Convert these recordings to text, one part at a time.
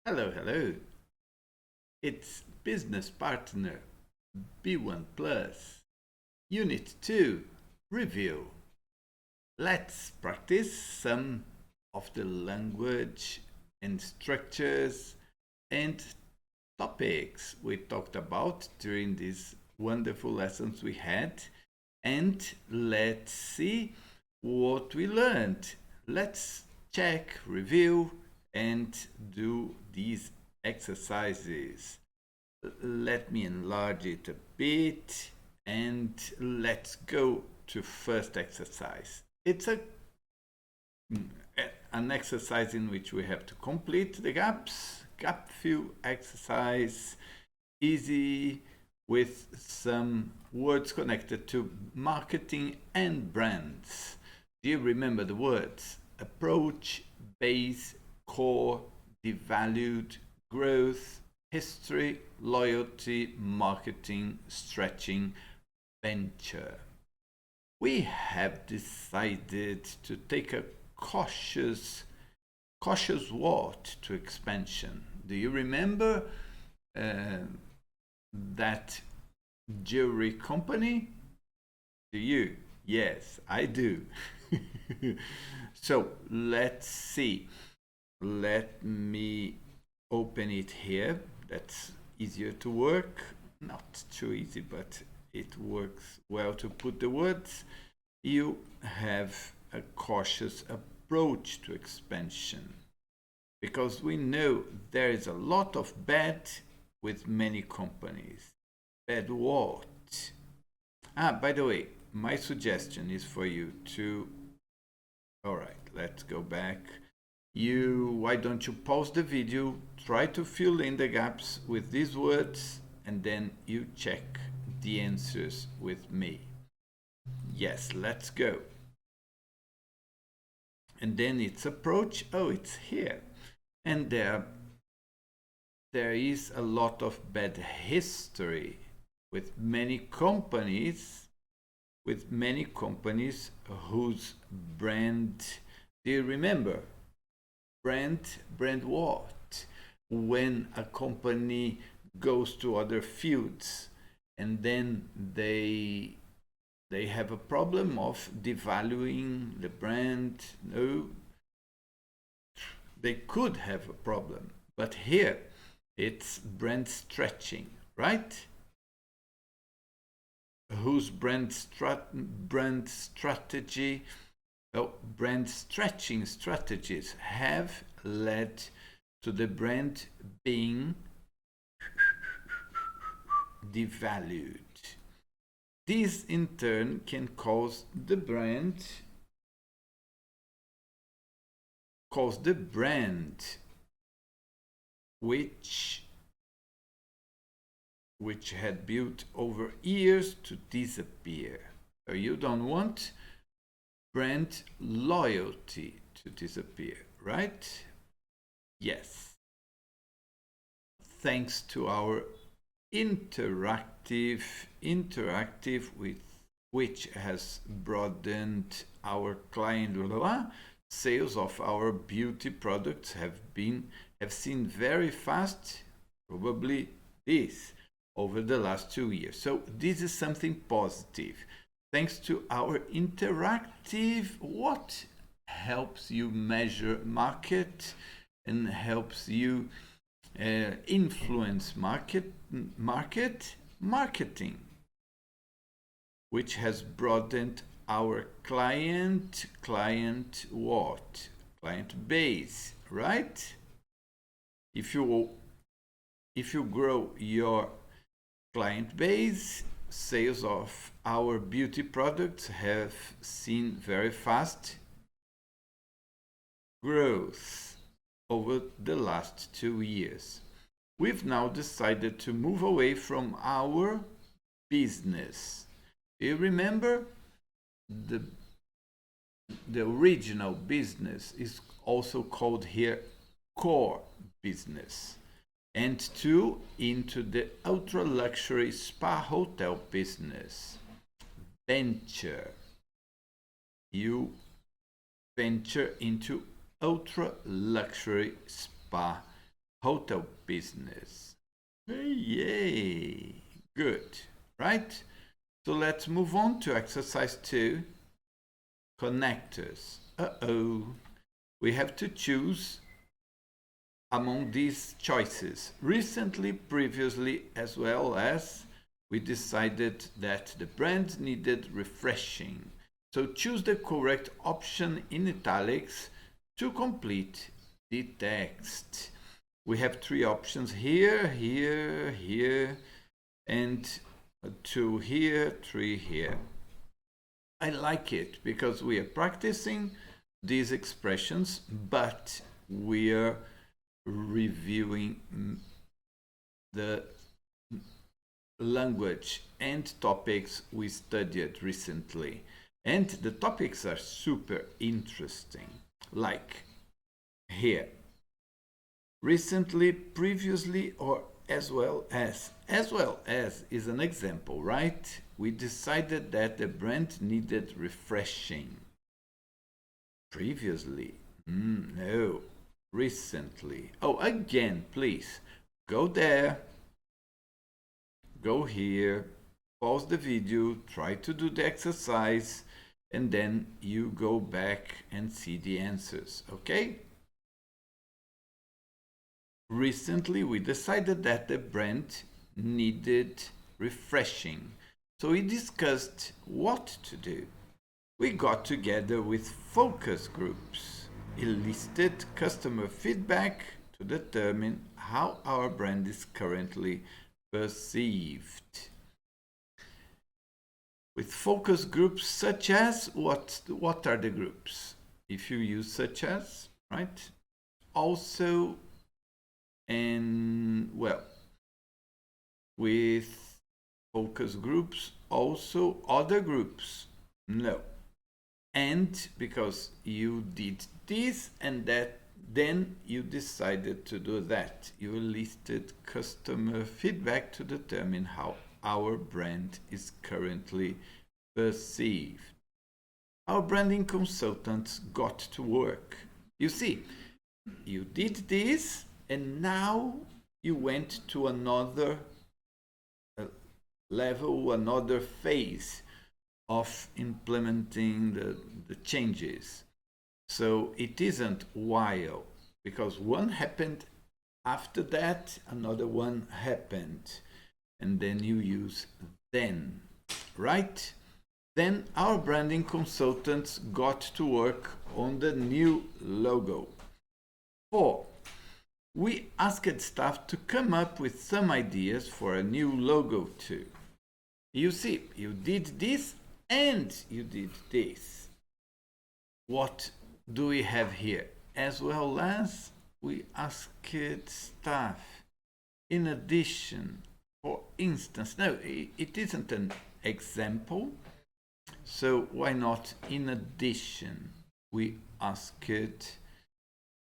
Hello, hello. It's Business Partner B1 Plus, Unit 2, Review. Let's practice some of the language and structures and topics we talked about during these wonderful lessons we had. And let's see what we learned. Let's check, review, and do these exercises. Let me enlarge it a bit and let's go to first exercise. It's an exercise in which we have to complete the gaps, gap fill exercise, easy with some words connected to marketing and brands. Do you remember the words? Approach, base, core, devalued, growth, history, loyalty, marketing, stretching, venture. We have decided to take a cautious what to expansion. Do you remember that jewelry company? Do you? Yes, I do. So let's see. Let me open it here. That's easier to work. Not too easy, but it works well to put the words. You have a cautious approach to expansion because we know there is a lot of bad with many companies. Bad what? By the way, my suggestion is for you to... All right, let's go back. Why don't you pause the video, try to fill in the gaps with these words, and then you check the answers with me. Yes, let's go. And then it's approach. Oh, it's here. And there is a lot of bad history with many companies whose brand... Do you remember? Brand what? When a company goes to other fields and then they have a problem of devaluing the brand. No, they could have a problem, but here it's brand stretching, right? Whose brand strategy, brand stretching strategies have led to the brand being devalued. This in turn can cause the brand which had built over years to disappear. So you don't want brand loyalty to disappear, right? Yes. Thanks to our interactive with which has broadened our client sales of our beauty products have seen very fast, probably this, over the last 2 years. So this is something positive. Thanks to our interactive, what helps you measure market and helps you influence marketing, which has broadened our client base, right? If you grow your client base, sales of our beauty products have seen very fast growth over the last 2 years. We've now decided to move away from our business. You remember the original business is also called here core business, and into the ultra luxury spa hotel business. Venture. You venture into ultra luxury spa hotel business. Yay! Good, right? So let's move on to exercise 2, connectors. We have to choose among these choices, recently, previously, as well as we decided that the brand needed refreshing. So choose the correct option in italics to complete the text. We have 3 options here, here, here, and 2 here, 3 here. I like it because we are practicing these expressions, but we are reviewing the language and topics we studied recently. And the topics are super interesting, like here. Recently, previously, or as well as. As well as is an example, right? We decided that the brand needed refreshing. Previously? No. Recently. Oh, again, please. Go there. Go here. Pause the video. Try to do the exercise. And then you go back and see the answers, okay? Recently, we decided that the brand needed refreshing. So we discussed what to do. We got together with focus groups, elicited customer feedback to determine how our brand is currently perceived. With focus groups such as, what are the groups? If you use such as, right? Also, and well, with focus groups, also other groups. No. And because you did this and that, then you decided to do that. You listed customer feedback to determine how our brand is currently perceived. Our branding consultants got to work. You see, you did this and now you went to another level, another phase of implementing the changes. So it isn't while, because one happened after that, another one happened, and then you use then, right? Then our branding consultants got to work on the new logo. 4. We asked staff to come up with some ideas for a new logo too. You see, you did this and you did this. What do we have here? As well as we asked staff. In addition, for instance, no, it isn't an example. So why not in addition? We asked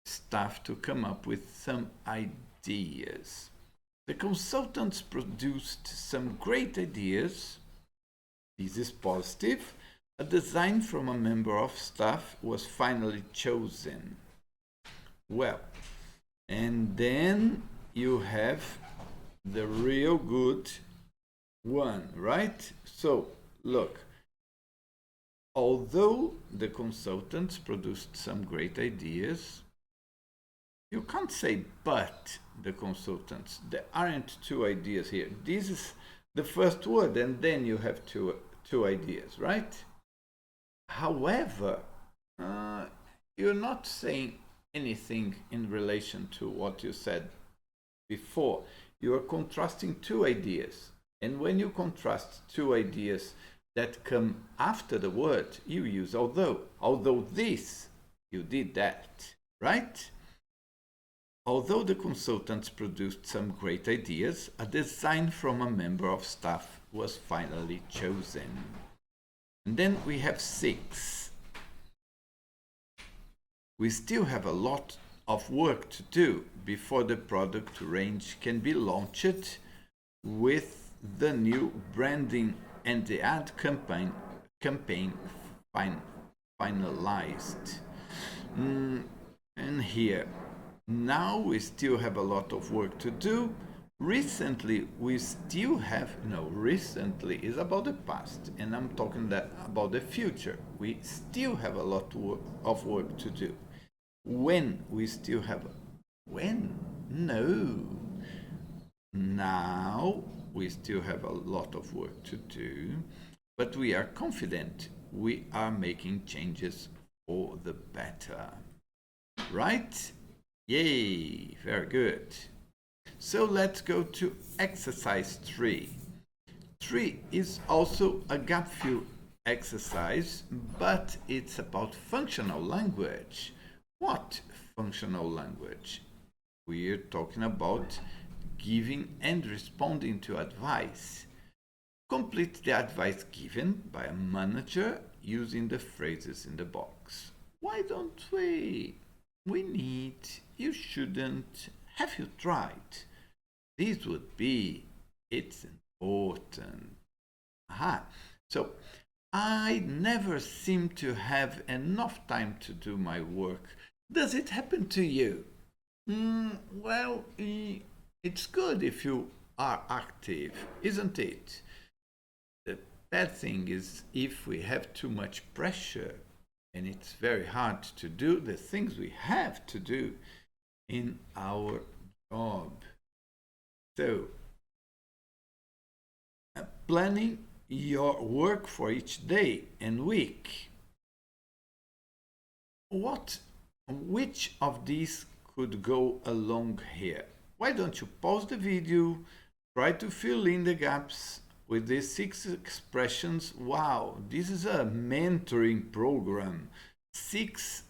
staff to come up with some ideas. The consultants produced some great ideas. This is positive. A design from a member of staff was finally chosen. Well, and then you have the real good one, right? So, look, although the consultants produced some great ideas, you can't say but the consultants. There aren't 2 ideas here. This is the first word and then you have two ideas, right? However, you're not saying anything in relation to what you said before. You are contrasting 2 ideas. And when you contrast 2 ideas that come after the word, you use although. Although this, you did that, right? Although the consultants produced some great ideas, a design from a member of staff was finally chosen. And then we have 6. We still have a lot of work to do before the product range can be launched with the new branding and the ad campaign finalized. And here, Now we still have a lot of work to do. Recently, we still have, recently is about the past, and I'm talking about the future. We still have a lot of work to do. When we still have, when? No. Now we still have a lot of work to do, but we are confident we are making changes for the better. Right? Yay, very good. So let's go to exercise 3. 3 is also a gap fill exercise, but it's about functional language. What functional language? We're talking about giving and responding to advice. Complete the advice given by a manager using the phrases in the box. Why don't we? We need, you shouldn't, have you tried? This would be, it's important. Aha. So, I never seem to have enough time to do my work. Does it happen to you? Well, it's good if you are active, isn't it? The bad thing is if we have too much pressure and it's very hard to do the things we have to do in our job. So, planning your work for each day and week. Which of these could go along here? Why don't you pause the video, try to fill in the gaps with these 6 expressions. Wow, this is a mentoring program. 6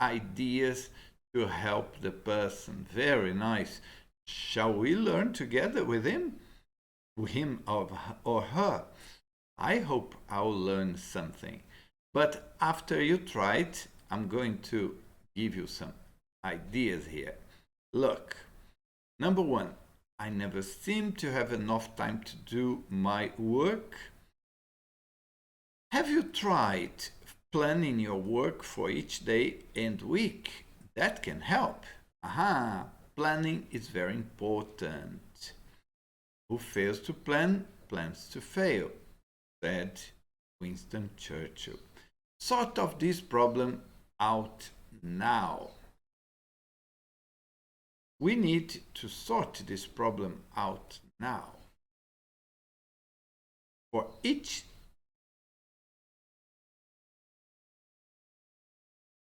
ideas to help the person. Very nice. Shall we learn together with him? Or her? I hope I'll learn something. But after you try it, I'm going to give you some ideas here. Look, number 1, I never seem to have enough time to do my work. Have you tried planning your work for each day and week? That can help. Aha, planning is very important. Who fails to plan, plans to fail, said Winston Churchill. Sort of this problem out now. We need to sort this problem out now. For each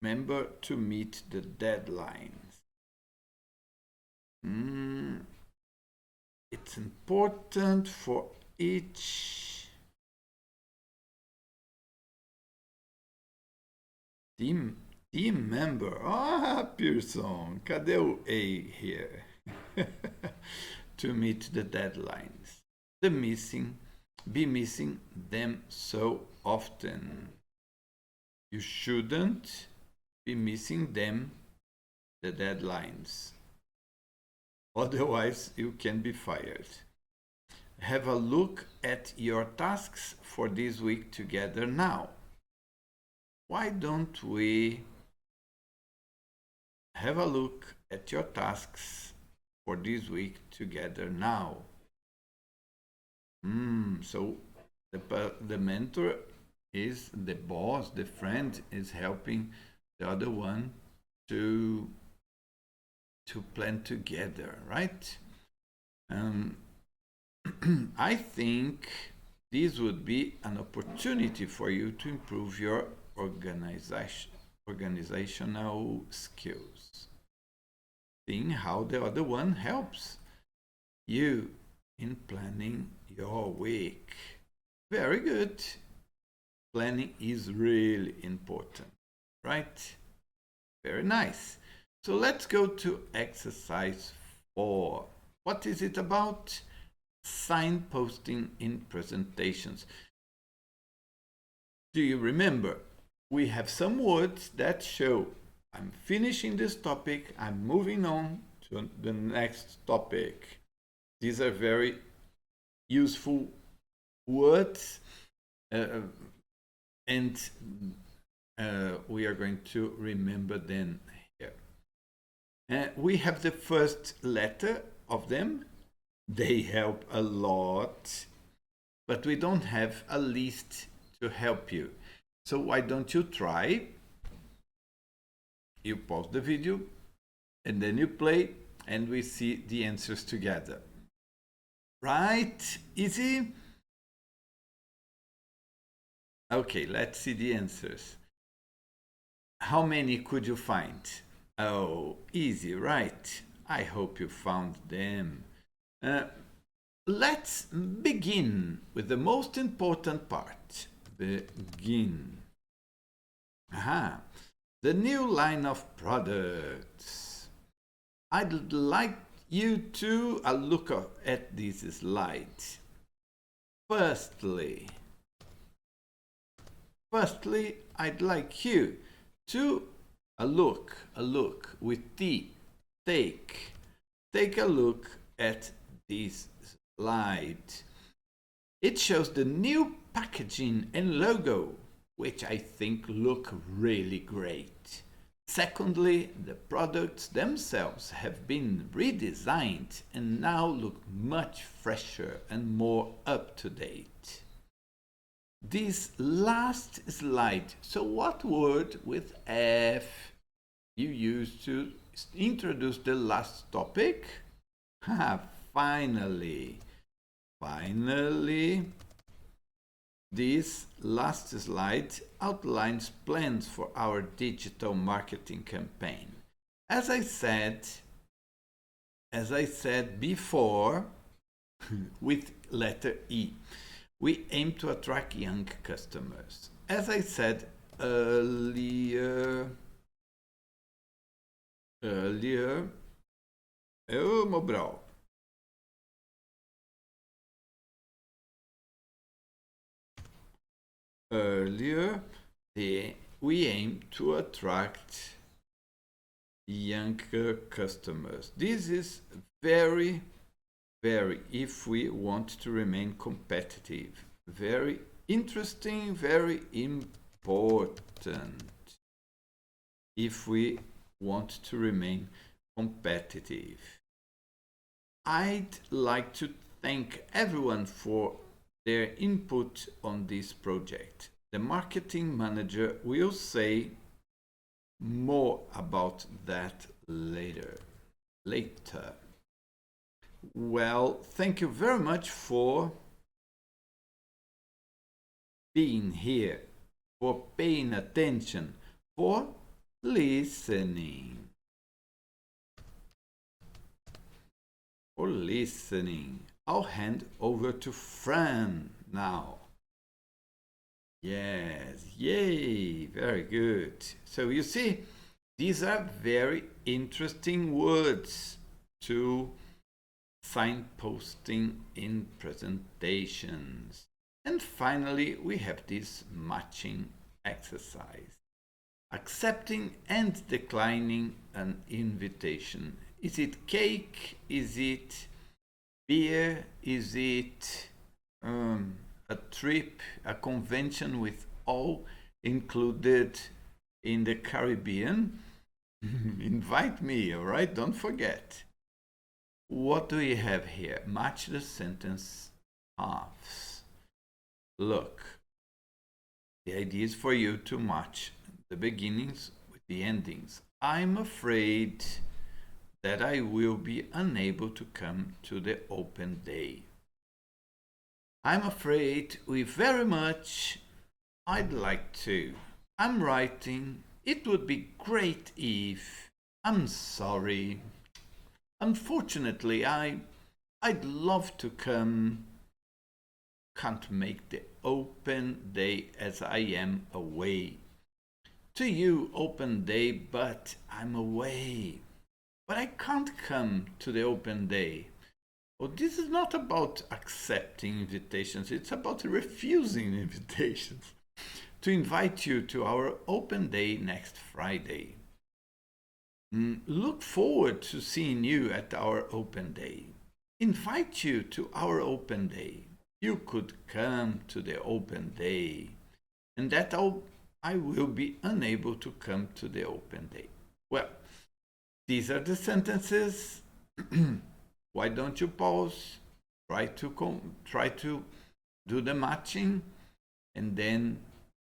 member to meet the deadlines. It's important for each team member. Pearson, cadê o A here? To meet the deadlines. Be missing them so often. You shouldn't be missing them, the deadlines. Otherwise, you can be fired. Have a look at your tasks for this week together now. Why don't we have a look at your tasks for this week together now? So the mentor is the boss, the friend is helping the other one to plan together, right? I think this would be an opportunity for you to improve your organizational skills. Seeing how the other one helps you in planning your week. Very good. Planning is really important, right? Very nice. So let's go to exercise 4. What is it about? Signposting in presentations. Do you remember? We have some words that show I'm finishing this topic, I'm moving on to the next topic. These are very useful words, and we are going to remember them here. We have the first letter of them. They help a lot, but we don't have a list to help you. So why don't you try? You pause the video and then you play and we see the answers together. Right? Easy? Okay, let's see the answers. How many could you find? Oh, easy, right? I hope you found them. Let's begin with the most important part. Begin. Aha. The new line of products. I'd like you to look at this slide. Firstly, I'd like you to look with T. Take a look at this slide. It shows the new packaging and logo, which I think look really great. Secondly, the products themselves have been redesigned and now look much fresher and more up to date. This last slide, so what word with F you use to introduce the last topic? Finally, this last slide outlines plans for our digital marketing campaign. As I said before, with letter E, we aim to attract young customers. As I said earlier, Mobral. Earlier, we aim to attract younger customers. This is very, if we want to remain competitive, very interesting, very important if we want to remain competitive. I'd like to thank everyone for their input on this project. The marketing manager will say more about that later. Well, thank you very much for being here, for paying attention, for listening. I'll hand over to Fran now. Yes, yay, very good. So you see, these are very interesting words to signposting in presentations. And finally, we have this matching exercise. Accepting and declining an invitation. Is it cake? Is it beer? Is it a trip, a convention with all included in the Caribbean? Invite me, all right? Don't forget. What do we have here? Match the sentence halves. Look, the idea is for you to match the beginnings with the endings. I'm afraid that I will be unable to come to the open day. I'm afraid we very much. I'd like to. I'm writing. It would be great if. I'm sorry. Unfortunately, I'd love to come. Can't make the open day as I am away. To you, open day, but I'm away. But I can't come to the open day. Oh, this is not about accepting invitations, it's about refusing invitations. To invite you to our open day next Friday. Look forward to seeing you at our open day. Invite you to our open day. You could come to the open day. And that I will be unable to come to the open day. Well, These are the sentences. Why don't you pause? Try to do the matching, and then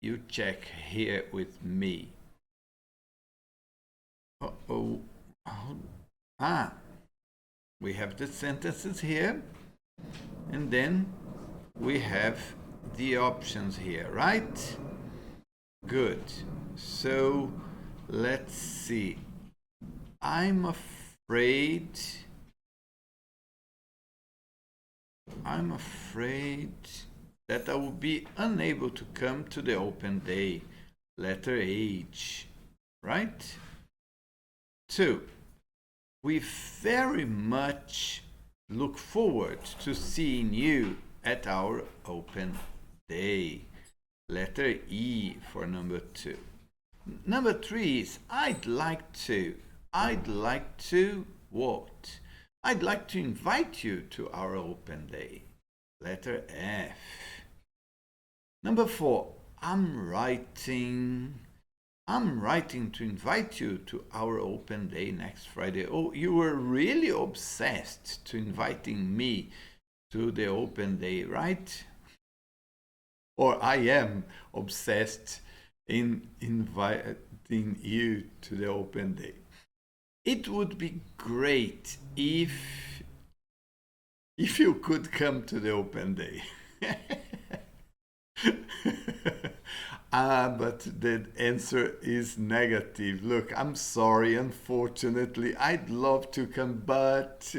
you check here with me. We have the sentences here, and then we have the options here, right? Good. So let's see. I'm afraid that I will be unable to come to the open day. Letter H, right? 2. We very much look forward to seeing you at our open day. Letter E for number 2. Number 3 is I'd like to. I'd like to what? I'd like to invite you to our open day. Letter F. Number 4, I'm writing to invite you to our open day next Friday. Oh, you were really obsessed to inviting me to the open day, right? Or I am obsessed in inviting you to the open day. It would be great if you could come to the open day. But the answer is negative. Look, I'm sorry, unfortunately, I'd love to come, but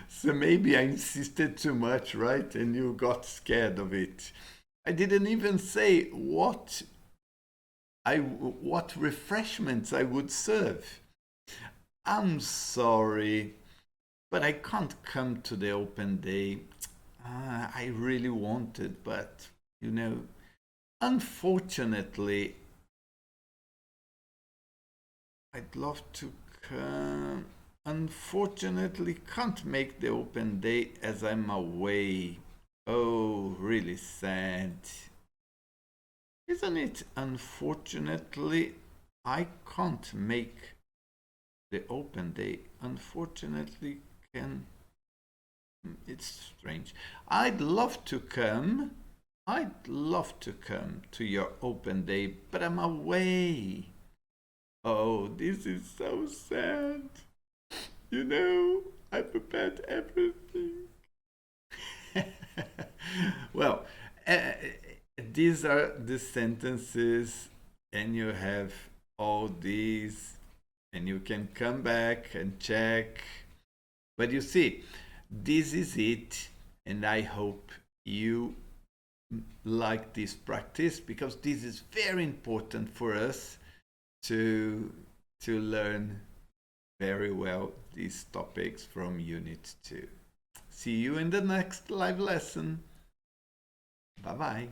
so maybe I insisted too much, right? And you got scared of it. I didn't even say what refreshments I would serve. I'm sorry, but I can't come to the open day. I really wanted, but you know, unfortunately, I'd love to come. Unfortunately, can't make the open day as I'm away. Oh, really sad. Isn't it? Unfortunately, I can't make the open day. Unfortunately, it's strange. I'd love to come to your open day, but I'm away. Oh, this is so sad. You know, I prepared everything. Well, these are the sentences, and you have all these, and you can come back and check. But you see, this is it, and I hope you like this practice, because this is very important for us to learn very well these topics from Unit 2. See you in the next live lesson. Bye-bye.